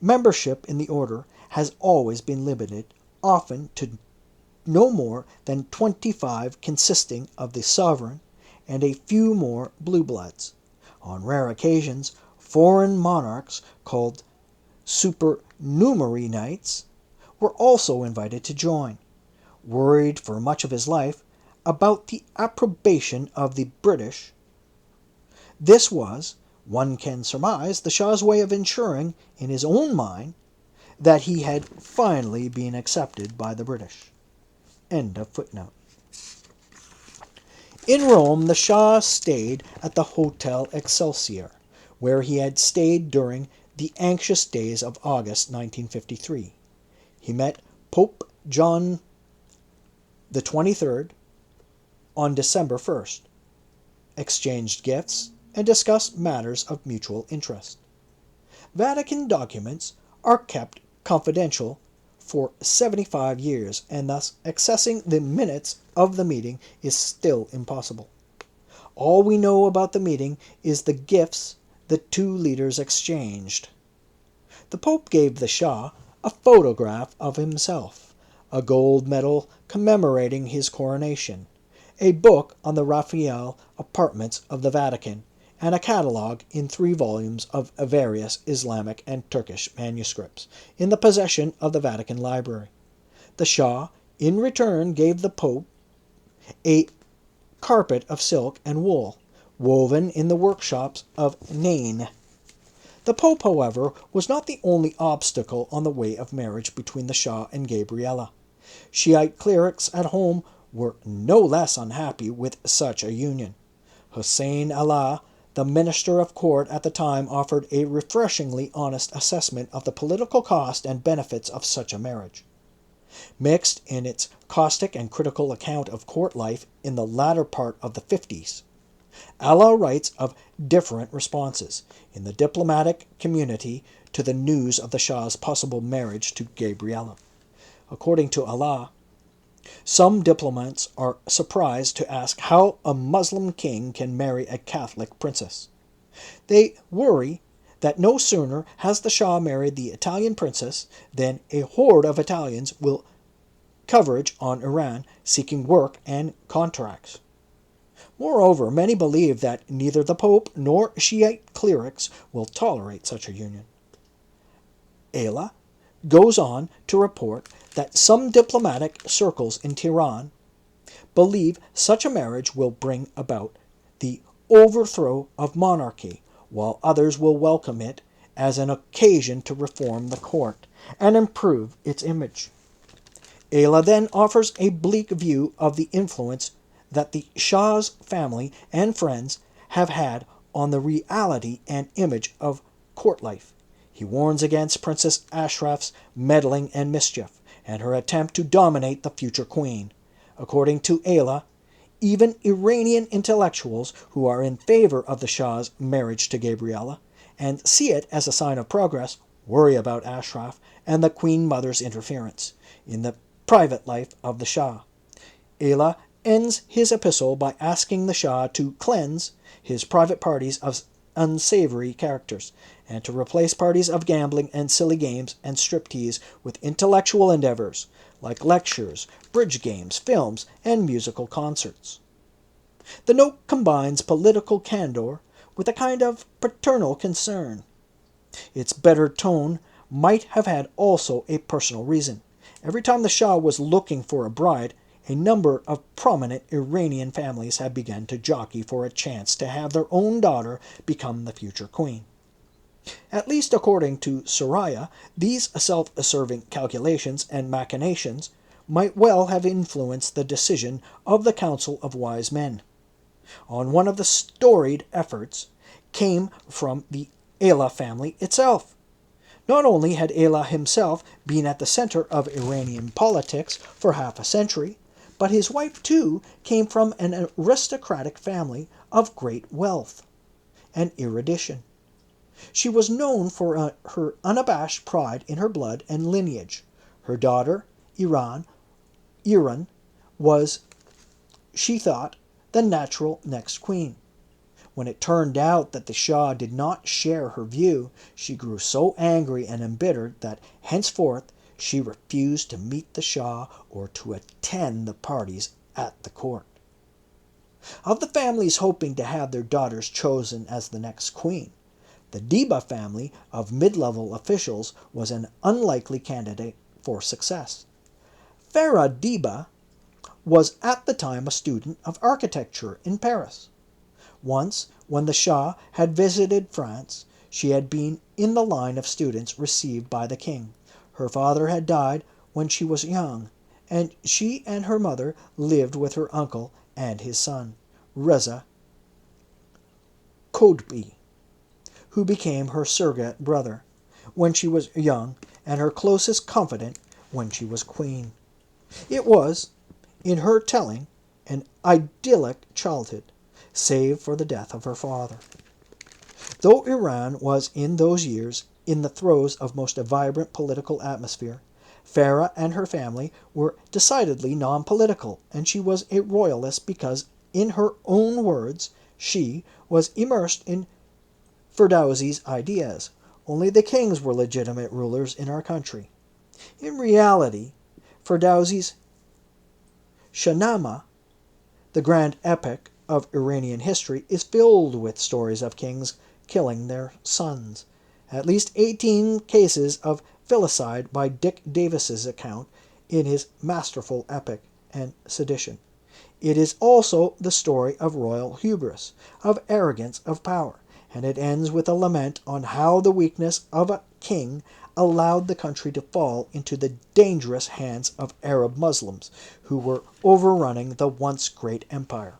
Membership in the order has always been limited, often to no more than 25, consisting of the sovereign and a few more blue bloods. On rare occasions, foreign monarchs called supernumerary knights were also invited to join. Worried for much of his life about the approbation of the British, this was, one can surmise, the Shah's way of ensuring, in his own mind, that he had finally been accepted by the British. End of footnote. In Rome, the Shah stayed at the Hotel Excelsior, where he had stayed during the anxious days of August 1953. He met Pope John the 23rd on December 1st, exchanged gifts, and discussed matters of mutual interest. Vatican documents are kept confidential for 75 years, and thus accessing the minutes of the meeting is still impossible. All we know about the meeting is the gifts the two leaders exchanged. The Pope gave the Shah a photograph of himself, a gold medal commemorating his coronation, a book on the Raphael apartments of the Vatican, and a catalogue in 3 volumes of various Islamic and Turkish manuscripts in the possession of the Vatican Library. The Shah, in return, gave the Pope a carpet of silk and wool, woven in the workshops of Nain. The Pope, however, was not the only obstacle on the way of marriage between the Shah and Gabriella. Shiite clerics at home were no less unhappy with such a union. Hussein Allah, the minister of court at the time, offered a refreshingly honest assessment of the political cost and benefits of such a marriage. Mixed in its caustic and critical account of court life in the latter part of the 50s, Allah writes of different responses in the diplomatic community to the news of the Shah's possible marriage to Gabriella. According to Allah, some diplomats are surprised to ask how a Muslim king can marry a Catholic princess. They worry that no sooner has the Shah married the Italian princess than a horde of Italians will coverage on Iran seeking work and contracts. Moreover, many believe that neither the Pope nor Shiite clerics will tolerate such a union. Allah goes on to report that some diplomatic circles in Tehran believe such a marriage will bring about the overthrow of monarchy, while others will welcome it as an occasion to reform the court and improve its image. Ayla then offers a bleak view of the influence that the Shah's family and friends have had on the reality and image of court life. He warns against Princess Ashraf's meddling and mischief, and her attempt to dominate the future queen. According to Ayla, even Iranian intellectuals who are in favor of the Shah's marriage to Gabriella and see it as a sign of progress worry about Ashraf and the Queen Mother's interference in the private life of the Shah. Ayla ends his epistle by asking the Shah to cleanse his private parties of unsavory characters and to replace parties of gambling and silly games and striptease with intellectual endeavors like lectures, bridge games, films, and musical concerts. The note combines political candor with a kind of paternal concern. Its better tone might have had also a personal reason. Every time the Shah was looking for a bride, a number of prominent Iranian families had begun to jockey for a chance to have their own daughter become the future queen. At least according to Soraya, these self-serving calculations and machinations might well have influenced the decision of the Council of Wise Men. On one of the storied efforts came from the Ayla family itself. Not only had Ayla himself been at the center of Iranian politics for half a century, but his wife too came from an aristocratic family of great wealth and erudition. She was known for her unabashed pride in her blood and lineage. Her daughter, Iran, was, she thought, the natural next queen. When it turned out that the Shah did not share her view, she grew so angry and embittered that henceforth she refused to meet the Shah or to attend the parties at the court. Of the families hoping to have their daughters chosen as the next queen, the Diba family of mid-level officials was an unlikely candidate for success. Farah Diba was at the time a student of architecture in Paris. Once, when the Shah had visited France, she had been in the line of students received by the king. Her father had died when she was young, and she and her mother lived with her uncle and his son, Reza Kodbi, who became her surrogate brother when she was young and her closest confidant when she was queen. It was, in her telling, an idyllic childhood, save for the death of her father. Though Iran was in those years in the throes of most vibrant political atmosphere, Farah and her family were decidedly non-political, and she was a royalist because, in her own words, she was immersed in Ferdowsi's ideas. Only the kings were legitimate rulers in our country. In reality, Ferdowsi's Shahnameh, the grand epic of Iranian history, is filled with stories of kings killing their sons. At least 18 cases of filicide by Dick Davis's account in his masterful epic and sedition. It is also the story of royal hubris, of arrogance of power, and it ends with a lament on how the weakness of a king allowed the country to fall into the dangerous hands of Arab Muslims who were overrunning the once great empire.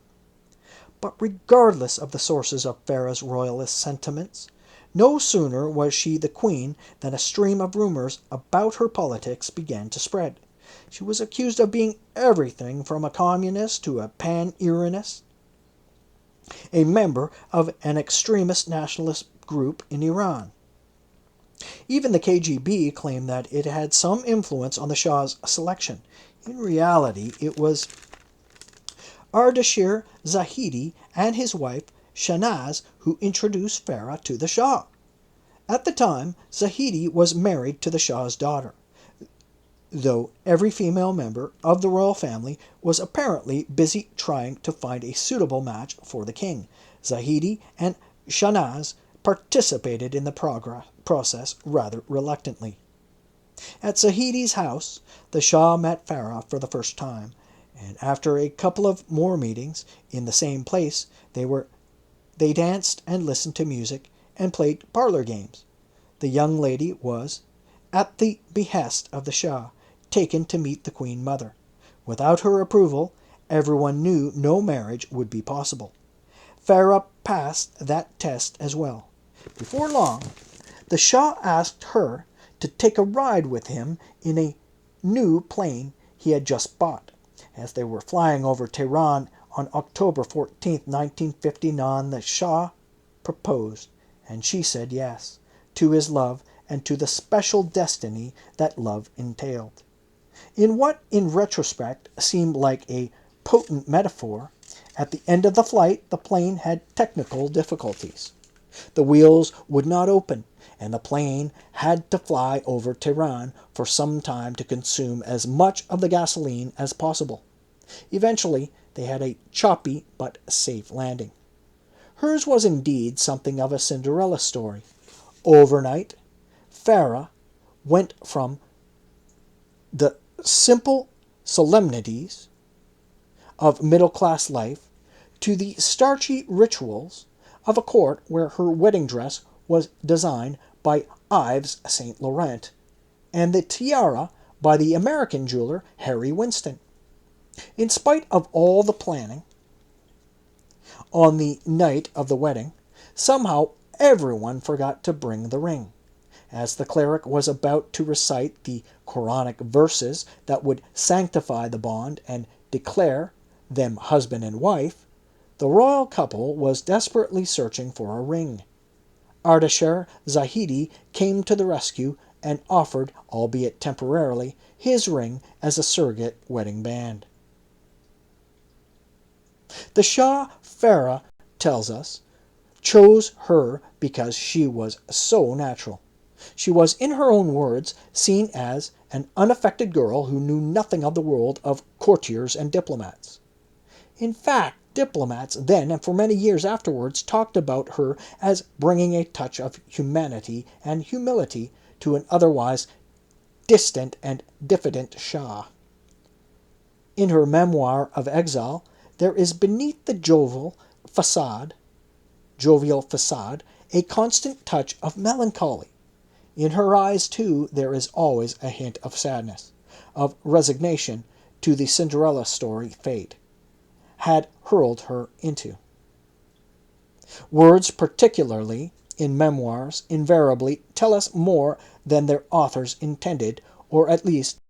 But regardless of the sources of Farah's royalist sentiments, no sooner was she the queen than a stream of rumors about her politics began to spread. She was accused of being everything from a communist to a pan-Iranist, a member of an extremist nationalist group in Iran. Even the KGB claimed that it had some influence on the Shah's selection. In reality, it was Ardashir Zahidi and his wife Shahnaz who introduced Farah to the Shah. At the time, Zahidi was married to the Shah's daughter, though every female member of the royal family was apparently busy trying to find a suitable match for the king. Zahidi and Shahnaz participated in the process rather reluctantly. At Zahidi's house, the Shah met Farah for the first time, and after a couple of more meetings in the same place, they danced and listened to music and played parlor games. The young lady was, at the behest of the Shah, taken to meet the Queen Mother. Without her approval, everyone knew no marriage would be possible. Farah passed that test as well. Before long, the Shah asked her to take a ride with him in a new plane he had just bought. As they were flying over Tehran on October 14, 1959, the Shah proposed, and she said yes, to his love and to the special destiny that love entailed. In what, in retrospect, seemed like a potent metaphor, at the end of the flight, the plane had technical difficulties. The wheels would not open, and the plane had to fly over Tehran for some time to consume as much of the gasoline as possible. Eventually, they had a choppy but safe landing. Hers was indeed something of a Cinderella story. Overnight, Farah went from the simple solemnities of middle-class life to the starchy rituals of a court where her wedding dress was designed by Yves Saint Laurent and the tiara by the American jeweler Harry Winston. In spite of all the planning, on the night of the wedding, somehow everyone forgot to bring the ring. As the cleric was about to recite the Quranic verses that would sanctify the bond and declare them husband and wife, the royal couple was desperately searching for a ring. Ardashir Zahidi came to the rescue and offered, albeit temporarily, his ring as a surrogate wedding band. The Shah, Farah tells us, chose her because she was so natural. She was, in her own words, seen as an unaffected girl who knew nothing of the world of courtiers and diplomats. In fact, diplomats then and for many years afterwards talked about her as bringing a touch of humanity and humility to an otherwise distant and diffident Shah. In her memoir of exile, there is beneath the jovial facade, a constant touch of melancholy. In her eyes, too, there is always a hint of sadness, of resignation to the Cinderella story fate had hurled her into. Words, particularly in memoirs, invariably tell us more than their authors intended, or at least